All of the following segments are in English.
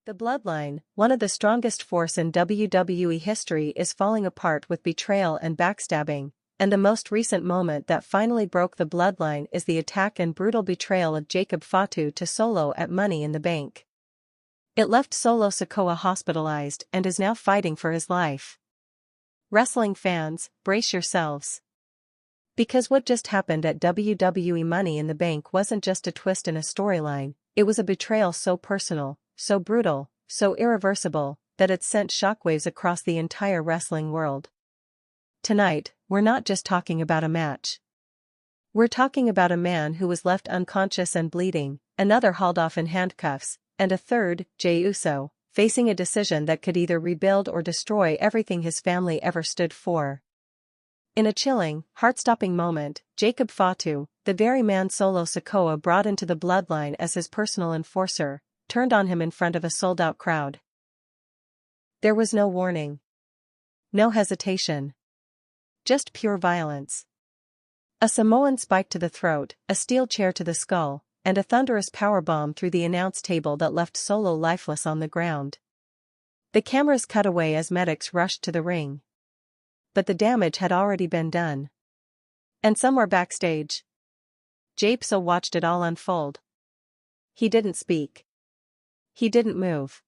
The Bloodline, one of the strongest force in WWE history, is falling apart with betrayal and backstabbing, and the most recent moment that finally broke the Bloodline is the attack and brutal betrayal of Jacob Fatu to Solo at Money in the Bank. It left Solo Sikoa hospitalized and is now fighting for his life. Wrestling fans, brace yourselves. Because what just happened at WWE Money in the Bank wasn't just a twist in a storyline, it was a betrayal so personal, so brutal, so irreversible, that it sent shockwaves across the entire wrestling world. Tonight, we're not just talking about a match. We're talking about a man who was left unconscious and bleeding, another hauled off in handcuffs, and a third, Jey Uso, facing a decision that could either rebuild or destroy everything his family ever stood for. In a chilling, heart-stopping moment, Jacob Fatu, the very man Solo Sikoa brought into the Bloodline as his personal enforcer, turned on him in front of a sold-out crowd. There was no warning. No hesitation. Just pure violence. A Samoan spike to the throat, a steel chair to the skull, and a thunderous powerbomb through the announce table that left Solo lifeless on the ground. The cameras cut away as medics rushed to the ring. But the damage had already been done. And somewhere backstage, Jey Uso watched it all unfold. He didn't speak. He didn't move.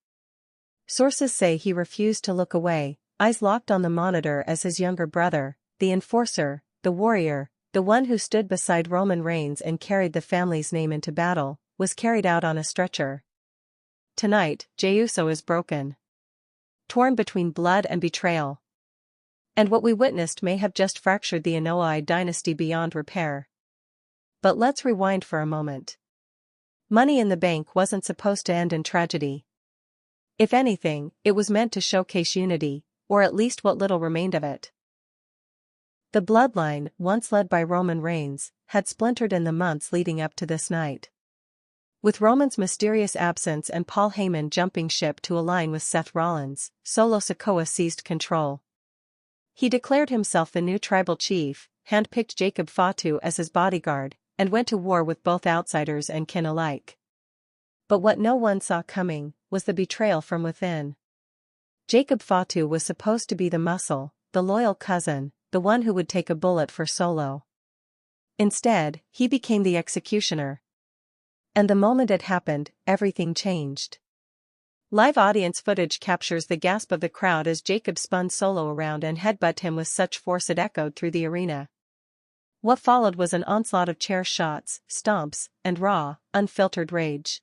Sources say he refused to look away, eyes locked on the monitor as his younger brother, the enforcer, the warrior, the one who stood beside Roman Reigns and carried the family's name into battle, was carried out on a stretcher. Tonight, Jey Uso is broken. Torn between blood and betrayal. And what we witnessed may have just fractured the Anoa'i dynasty beyond repair. But let's rewind for a moment. Money in the Bank wasn't supposed to end in tragedy. If anything, it was meant to showcase unity, or at least what little remained of it. The Bloodline, once led by Roman Reigns, had splintered in the months leading up to this night. With Roman's mysterious absence and Paul Heyman jumping ship to align with Seth Rollins, Solo Sikoa seized control. He declared himself the new tribal chief, handpicked Jacob Fatu as his bodyguard, and went to war with both outsiders and kin alike. But what no one saw coming was the betrayal from within. Jacob Fatu was supposed to be the muscle, the loyal cousin, the one who would take a bullet for Solo. Instead, he became the executioner. And the moment it happened, everything changed. Live audience footage captures the gasp of the crowd as Jacob spun Solo around and headbutted him with such force it echoed through the arena. What followed was an onslaught of chair shots, stomps, and raw, unfiltered rage.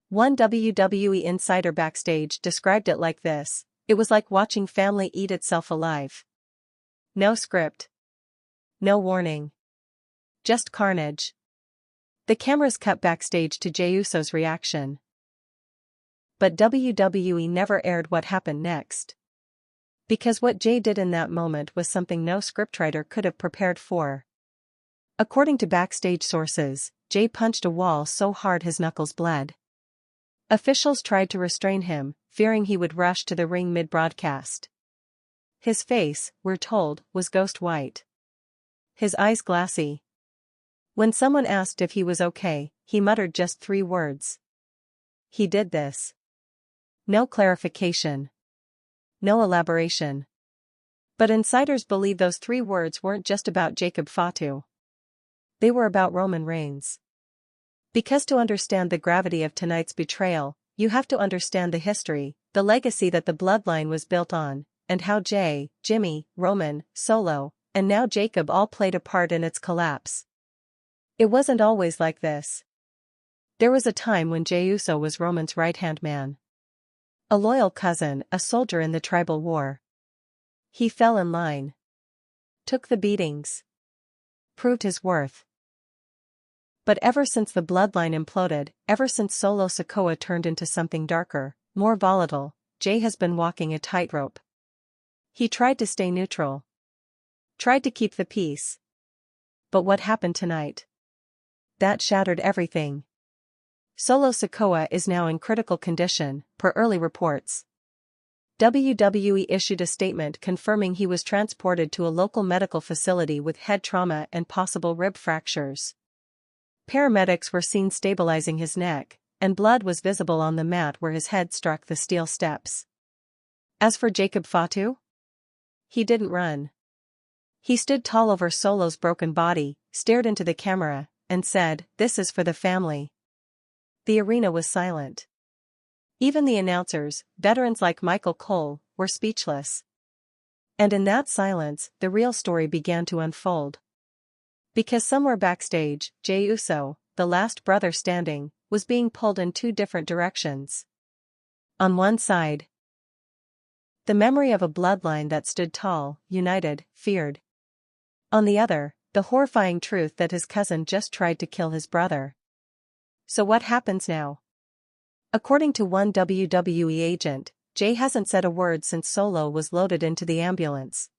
One WWE insider backstage described it like this: it was like watching family eat itself alive. No script. No warning. Just carnage. The cameras cut backstage to Jey Uso's reaction. But WWE never aired what happened next. Because what Jey did in that moment was something no scriptwriter could have prepared for. According to backstage sources, Jey punched a wall so hard his knuckles bled. Officials tried to restrain him, fearing he would rush to the ring mid-broadcast. His face, we're told, was ghost white. His eyes glassy. When someone asked if he was okay, he muttered just 3 words. He did this. No clarification. No elaboration. But insiders believe those 3 words weren't just about Jacob Fatu. They were about Roman Reigns. Because to understand the gravity of tonight's betrayal, you have to understand the history, the legacy that the Bloodline was built on, and how Jey, Jimmy, Roman, Solo, and now Jacob all played a part in its collapse. It wasn't always like this. There was a time when Jey Uso was Roman's right-hand man. A loyal cousin, a soldier in the tribal war. He fell in line. Took the beatings. Proved his worth. But ever since the Bloodline imploded, ever since Solo Sikoa turned into something darker, more volatile, Jey has been walking a tightrope. He tried to stay neutral. Tried to keep the peace. But what happened tonight? That shattered everything. Solo Sikoa is now in critical condition, per early reports. WWE issued a statement confirming he was transported to a local medical facility with head trauma and possible rib fractures. Paramedics were seen stabilizing his neck, and blood was visible on the mat where his head struck the steel steps. As for Jacob Fatu, he didn't run. He stood tall over Solo's broken body, stared into the camera, and said, "This is for the family." The arena was silent. Even the announcers, veterans like Michael Cole, were speechless. And in that silence, the real story began to unfold. Because somewhere backstage, Jey Uso, the last brother standing, was being pulled in two different directions. On one side, the memory of a bloodline that stood tall, united, feared. On the other, the horrifying truth that his cousin just tried to kill his brother. So what happens now? According to one WWE agent, Jey hasn't said a word since Solo was loaded into the ambulance.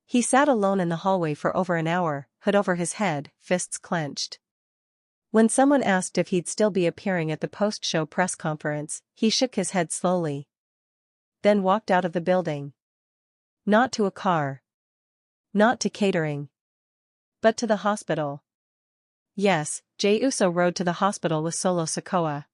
He sat alone in the hallway for over an hour, hood over his head, fists clenched. When someone asked if he'd still be appearing at the post-show press conference, he shook his head slowly. Then walked out of the building. Not to a car. Not to catering. But to the hospital. Yes, Jey Uso rode to the hospital with Solo Sikoa.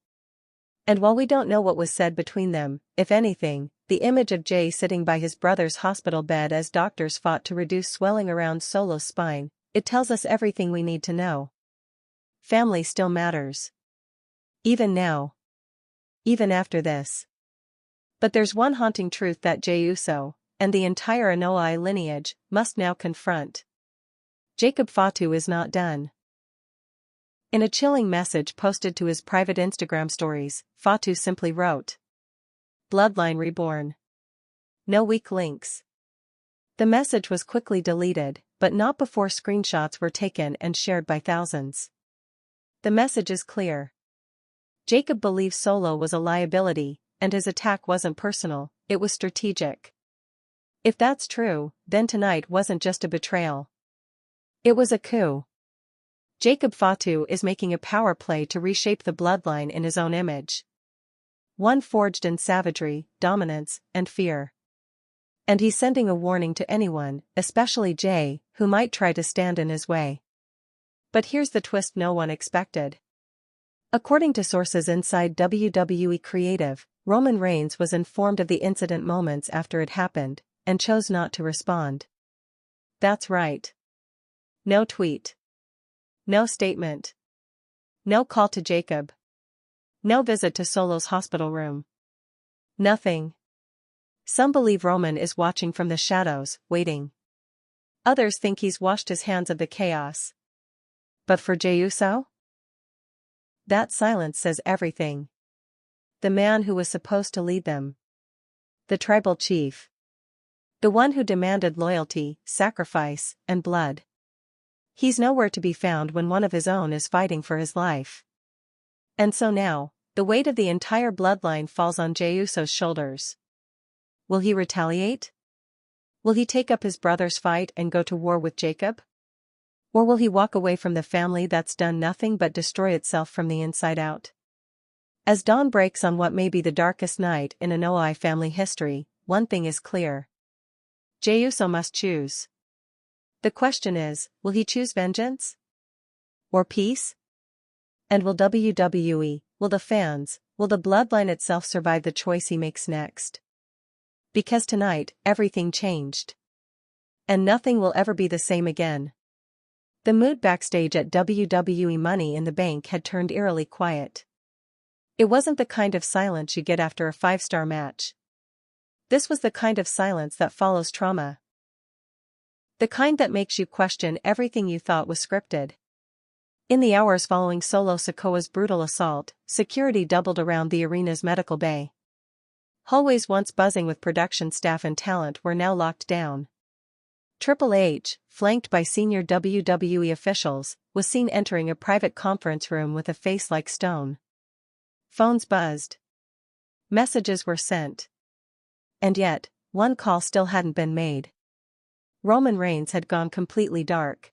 And while we don't know what was said between them, if anything, the image of Jey sitting by his brother's hospital bed as doctors fought to reduce swelling around Solo's spine, it tells us everything we need to know. Family still matters. Even now. Even after this. But there's one haunting truth that Jey Uso, and the entire Anoa'i lineage, must now confront. Jacob Fatu is not done. In a chilling message posted to his private Instagram stories, Fatu simply wrote, "Bloodline reborn. No weak links." The message was quickly deleted, but not before screenshots were taken and shared by thousands. The message is clear. Jacob believes Solo was a liability, and his attack wasn't personal, it was strategic. If that's true, then tonight wasn't just a betrayal. It was a coup. Jacob Fatu is making a power play to reshape the bloodline in his own image. One forged in savagery, dominance, and fear. And he's sending a warning to anyone, especially Jey, who might try to stand in his way. But here's the twist no one expected. According to sources inside WWE Creative, Roman Reigns was informed of the incident moments after it happened, and chose not to respond. That's right. No tweet. No statement. No call to Jacob. No visit to Solo's hospital room. Nothing. Some believe Roman is watching from the shadows, waiting. Others think he's washed his hands of the chaos. But for Jey Uso? That silence says everything. The man who was supposed to lead them. The tribal chief. The one who demanded loyalty, sacrifice, and blood. He's nowhere to be found when one of his own is fighting for his life. And so now, the weight of the entire bloodline falls on Jey Uso's shoulders. Will he retaliate? Will he take up his brother's fight and go to war with Jacob? Or will he walk away from the family that's done nothing but destroy itself from the inside out? As dawn breaks on what may be the darkest night in Anoa'i family history, one thing is clear. Jey Uso must choose. The question is, will he choose vengeance? Or peace? And will WWE, will the fans, will the bloodline itself survive the choice he makes next? Because tonight, everything changed. And nothing will ever be the same again. The mood backstage at WWE Money in the Bank had turned eerily quiet. It wasn't the kind of silence you get after a 5-star match. This was the kind of silence that follows trauma. The kind that makes you question everything you thought was scripted. In the hours following Solo Sikoa's brutal assault, security doubled around the arena's medical bay. Hallways once buzzing with production staff and talent were now locked down. Triple H, flanked by senior WWE officials, was seen entering a private conference room with a face like stone. Phones buzzed. Messages were sent. And yet, one call still hadn't been made. Roman Reigns had gone completely dark.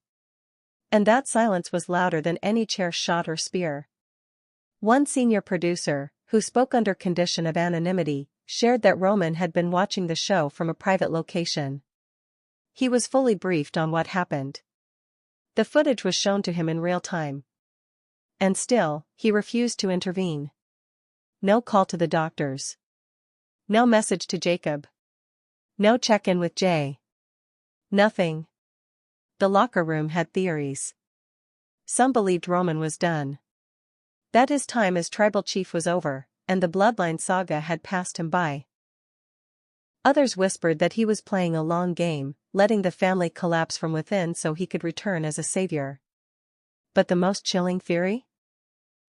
And that silence was louder than any chair shot or spear. One senior producer, who spoke under condition of anonymity, shared that Roman had been watching the show from a private location. He was fully briefed on what happened. The footage was shown to him in real time. And still, he refused to intervene. No call to the doctors. No message to Jacob. No check-in with Jey. Nothing. The locker room had theories. Some believed Roman was done. That his time as tribal chief was over, and the Bloodline saga had passed him by. Others whispered that he was playing a long game, letting the family collapse from within so he could return as a savior. But the most chilling theory?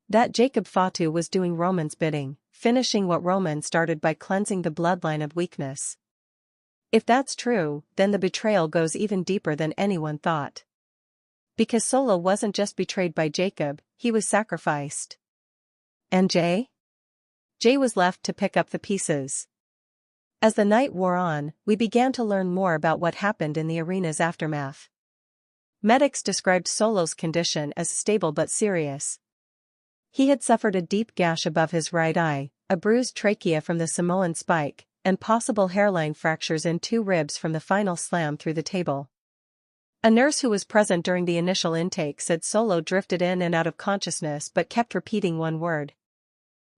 That Jacob Fatu was doing Roman's bidding, finishing what Roman started by cleansing the bloodline of weakness. If that's true, then the betrayal goes even deeper than anyone thought. Because Solo wasn't just betrayed by Jacob, he was sacrificed. And Jey? Jey was left to pick up the pieces. As the night wore on, we began to learn more about what happened in the arena's aftermath. Medics described Solo's condition as stable but serious. He had suffered a deep gash above his right eye, a bruised trachea from the Samoan spike, and possible hairline fractures in 2 ribs from the final slam through the table. A nurse who was present during the initial intake said Solo drifted in and out of consciousness but kept repeating one word.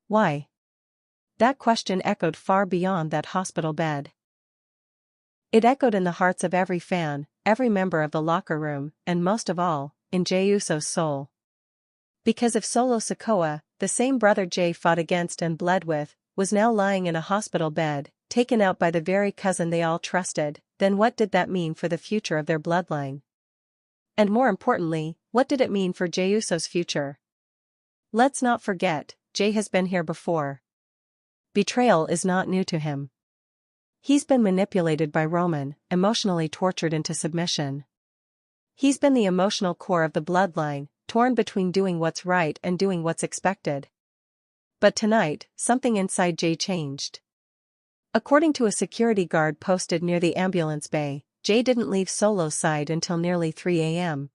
Why? That question echoed far beyond that hospital bed. It echoed in the hearts of every fan, every member of the locker room, and most of all, in Jey Uso's soul. Because if Solo Sikoa, the same brother Jey fought against and bled with, was now lying in a hospital bed, taken out by the very cousin they all trusted, then what did that mean for the future of their bloodline? And more importantly, what did it mean for Jey Uso's future? Let's not forget, Jey has been here before. Betrayal is not new to him. He's been manipulated by Roman, emotionally tortured into submission. He's been the emotional core of the bloodline, torn between doing what's right and doing what's expected. But tonight, something inside Jey changed. According to a security guard posted near the ambulance bay, Jey didn't leave Solo's side until nearly 3 a.m.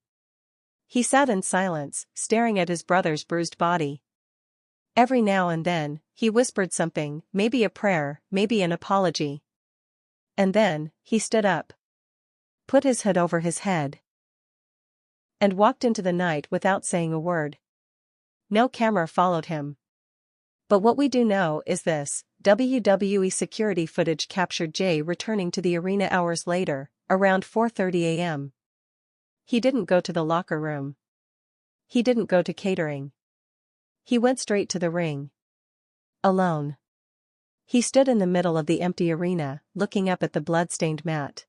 He sat in silence, staring at his brother's bruised body. Every now and then, he whispered something, maybe a prayer, maybe an apology. And then, he stood up, put his hood over his head, and walked into the night without saying a word. No camera followed him. But what we do know is this: WWE security footage captured Jey returning to the arena hours later, around 4:30 a.m. He didn't go to the locker room. He didn't go to catering. He went straight to the ring. Alone. He stood in the middle of the empty arena, looking up at the blood-stained mat.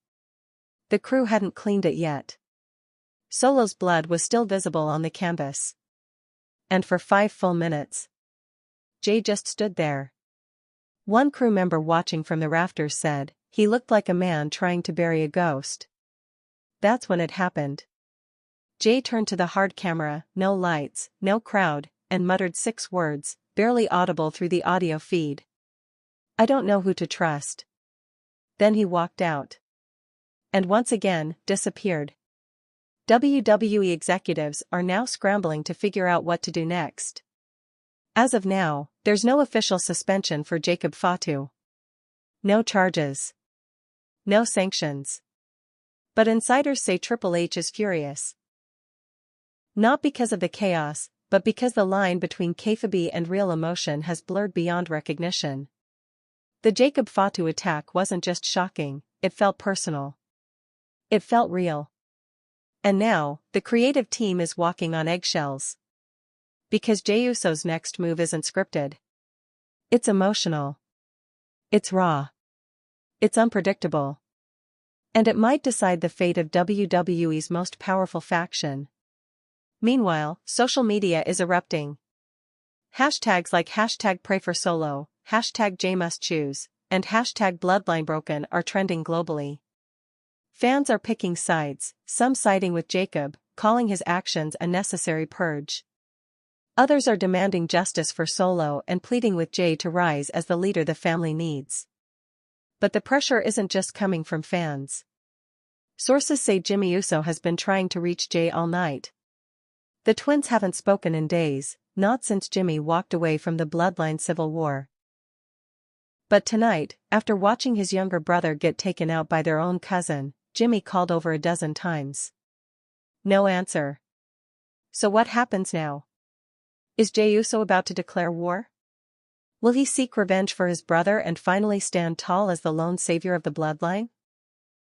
The crew hadn't cleaned it yet. Solo's blood was still visible on the canvas. And for 5 full minutes, Jey just stood there. One crew member watching from the rafters said, "He looked like a man trying to bury a ghost." That's when it happened. Jey turned to the hard camera, no lights, no crowd, and muttered 6 words, barely audible through the audio feed. "I don't know who to trust." Then he walked out. And once again, disappeared. WWE executives are now scrambling to figure out what to do next. As of now, there's no official suspension for Jacob Fatu. No charges. No sanctions. But insiders say Triple H is furious. Not because of the chaos, but because the line between kayfabe and real emotion has blurred beyond recognition. The Jacob Fatu attack wasn't just shocking, it felt personal. It felt real. And now, the creative team is walking on eggshells. Because Jey Uso's next move isn't scripted. It's emotional. It's raw. It's unpredictable. And it might decide the fate of WWE's most powerful faction. Meanwhile, social media is erupting. Hashtags like #PrayForSolo, #JayMustChoose, and #BloodlineBroken are trending globally. Fans are picking sides, some siding with Jacob, calling his actions a necessary purge. Others are demanding justice for Solo and pleading with Jey to rise as the leader the family needs. But the pressure isn't just coming from fans. Sources say Jimmy Uso has been trying to reach Jey all night. The twins haven't spoken in days, not since Jimmy walked away from the Bloodline civil war. But tonight, after watching his younger brother get taken out by their own cousin, Jimmy called over a dozen times. No answer. So what happens now? Is Jey Uso about to declare war? Will he seek revenge for his brother and finally stand tall as the lone savior of the bloodline?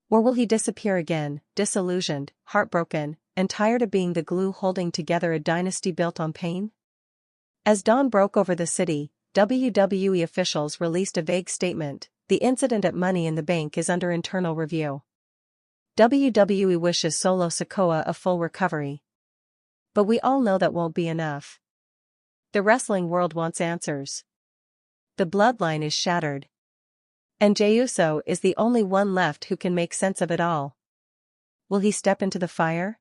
Or will he disappear again, disillusioned, heartbroken, and tired of being the glue holding together a dynasty built on pain? As dawn broke over the city, WWE officials released a vague statement: the incident at Money in the Bank is under internal review. WWE wishes Solo Sikoa a full recovery. But we all know that won't be enough. The wrestling world wants answers. The bloodline is shattered. And Jey Uso is the only one left who can make sense of it all. Will he step into the fire?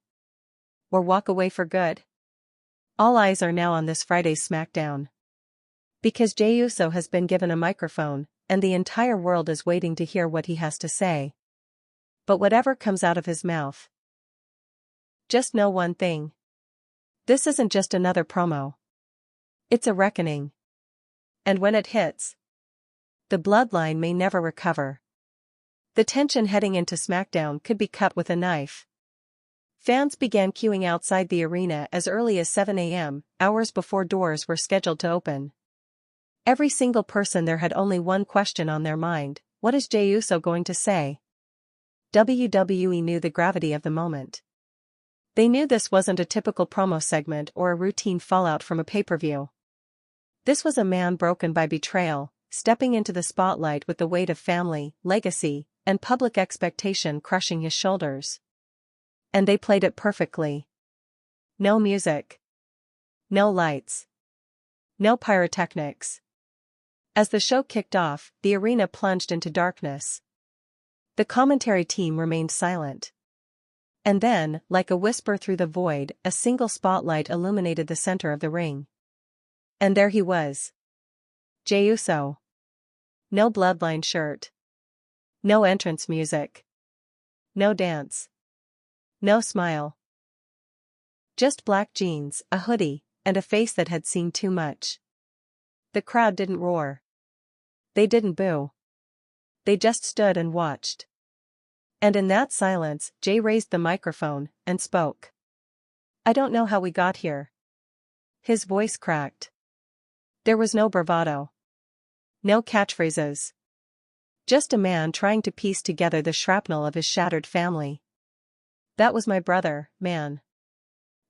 Or walk away for good? All eyes are now on this Friday's SmackDown. Because Jey Uso has been given a microphone, and the entire world is waiting to hear what he has to say. But whatever comes out of his mouth, just know one thing. This isn't just another promo. It's a reckoning. And when it hits, the bloodline may never recover. The tension heading into SmackDown could be cut with a knife. Fans began queuing outside the arena as early as 7 a.m., hours before doors were scheduled to open. Every single person there had only one question on their mind: what is Jey Uso going to say? WWE knew the gravity of the moment. They knew this wasn't a typical promo segment or a routine fallout from a pay-per-view. This was a man broken by betrayal, stepping into the spotlight with the weight of family, legacy, and public expectation crushing his shoulders. And they played it perfectly. No music. No lights. No pyrotechnics. As the show kicked off, the arena plunged into darkness. The commentary team remained silent. And then, like a whisper through the void, a single spotlight illuminated the center of the ring. And there he was. Jey Uso. No bloodline shirt. No entrance music. No dance. No smile. Just black jeans, a hoodie, and a face that had seen too much. The crowd didn't roar. They didn't boo. They just stood and watched. And in that silence, Jey raised the microphone and spoke. I don't know how we got here. His voice cracked. There was no bravado. No catchphrases. Just a man trying to piece together the shrapnel of his shattered family. That was my brother, man.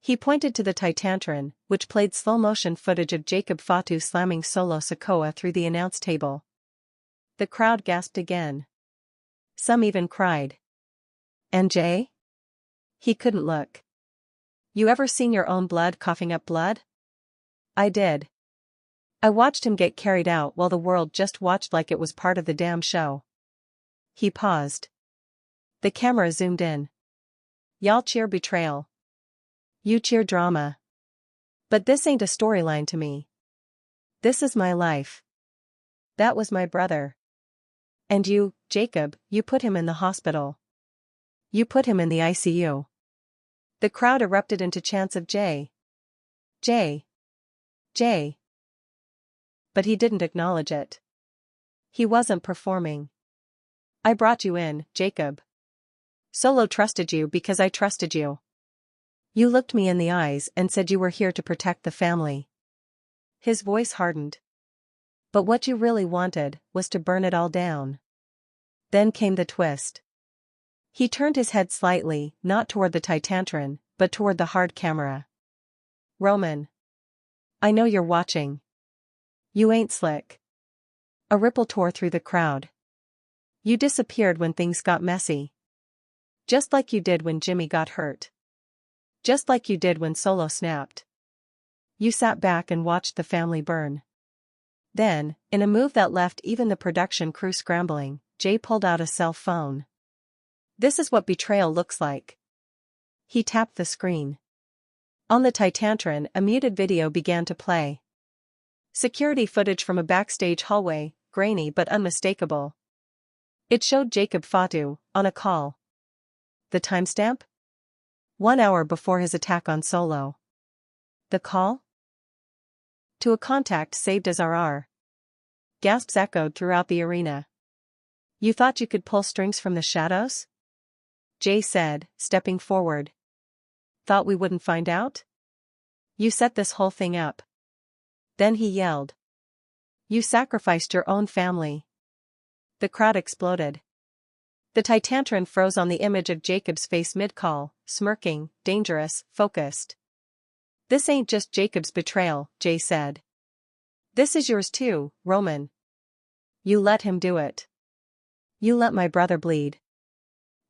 He pointed to the Titantron, which played slow-motion footage of Jacob Fatu slamming Solo Sikoa through the announce table. The crowd gasped again. Some even cried. And Jey? He couldn't look. You ever seen your own blood coughing up blood? I did. I watched him get carried out while the world just watched like it was part of the damn show. He paused. The camera zoomed in. Y'all cheer betrayal. You cheer drama. But this ain't a storyline to me. This is my life. That was my brother. And you, Jacob, you put him in the hospital. You put him in the ICU. The crowd erupted into chants of Jey. Jey. Jey. But he didn't acknowledge it. He wasn't performing. I brought you in, Jacob. Solo trusted you because I trusted you. You looked me in the eyes and said you were here to protect the family. His voice hardened. But what you really wanted was to burn it all down. Then came the twist. He turned his head slightly, not toward the Titantron, but toward the hard camera. Roman. I know you're watching. You ain't slick. A ripple tore through the crowd. You disappeared when things got messy. Just like you did when Jimmy got hurt. Just like you did when Solo snapped. You sat back and watched the family burn. Then, in a move that left even the production crew scrambling, Jey pulled out a cell phone. This is what betrayal looks like. He tapped the screen. On the Titantron, a muted video began to play. Security footage from a backstage hallway, grainy but unmistakable. It showed Jacob Fatu, on a call. The timestamp? 1 hour before his attack on Solo. The call? To a contact saved as RR. Gasps echoed throughout the arena. You thought you could pull strings from the shadows? Jey said, stepping forward. Thought we wouldn't find out? You set this whole thing up. Then he yelled. You sacrificed your own family. The crowd exploded. The Titantron froze on the image of Jacob's face mid-call, smirking, dangerous, focused. This ain't just Jacob's betrayal, Jey said. This is yours too, Roman. You let him do it. You let my brother bleed.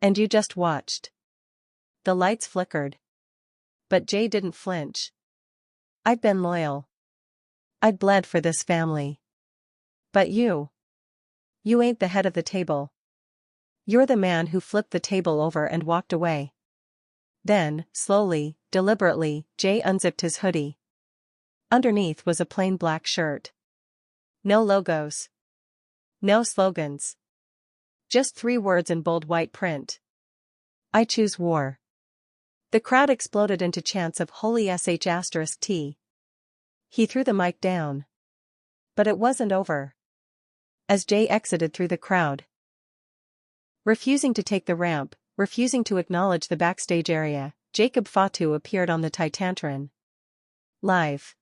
And you just watched. The lights flickered. But Jey didn't flinch. I'd been loyal. I'd bled for this family. But you ain't the head of the table. You're the man who flipped the table over and walked away. Then, slowly, deliberately, Jey unzipped his hoodie. Underneath was a plain black shirt. No logos. No slogans. Just 3 words in bold white print. I choose war. The crowd exploded into chants of Holy sh*T. He threw the mic down. But it wasn't over. As Jey exited through the crowd, refusing to take the ramp, refusing to acknowledge the backstage area, Jacob Fatu appeared on the Titantron. Live.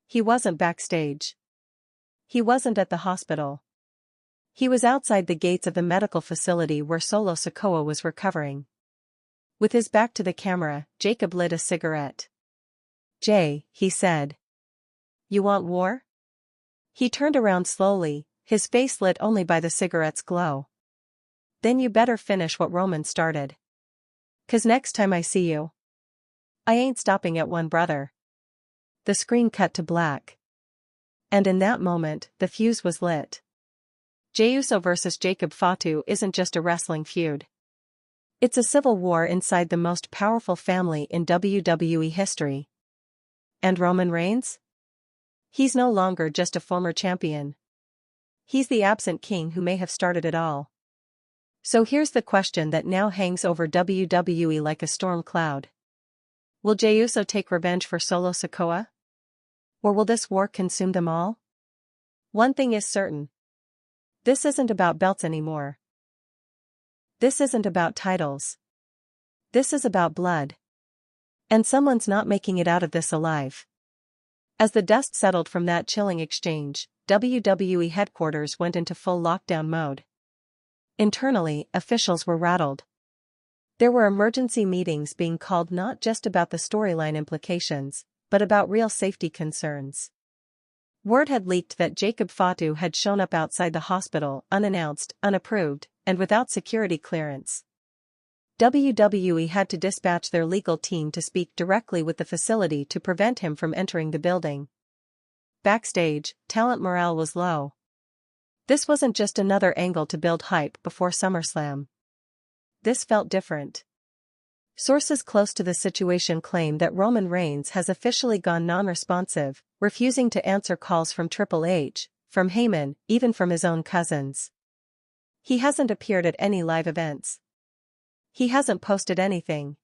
He wasn't backstage. He wasn't at the hospital. He was outside the gates of the medical facility where Solo Sikoa was recovering. With his back to the camera, Jacob lit a cigarette. Jey, he said. You want war? He turned around slowly, his face lit only by the cigarette's glow. Then you better finish what Roman started. 'Cause next time I see you, I ain't stopping at one brother. The screen cut to black. And in that moment, the fuse was lit. Jey Uso versus Jacob Fatu isn't just a wrestling feud. It's a civil war inside the most powerful family in WWE history. And Roman Reigns? He's no longer just a former champion. He's the absent king who may have started it all. So here's the question that now hangs over WWE like a storm cloud. Will Jey Uso take revenge for Solo Sikoa? Or will this war consume them all? One thing is certain. This isn't about belts anymore. This isn't about titles. This is about blood. And someone's not making it out of this alive. As the dust settled from that chilling exchange, WWE headquarters went into full lockdown mode. Internally, officials were rattled. There were emergency meetings being called not just about the storyline implications, but about real safety concerns. Word had leaked that Jacob Fatu had shown up outside the hospital unannounced, unapproved, and without security clearance. WWE had to dispatch their legal team to speak directly with the facility to prevent him from entering the building. Backstage, talent morale was low. This wasn't just another angle to build hype before SummerSlam. This felt different. Sources close to the situation claim that Roman Reigns has officially gone non-responsive, refusing to answer calls from Triple H, from Heyman, even from his own cousins. He hasn't appeared at any live events. He hasn't posted anything,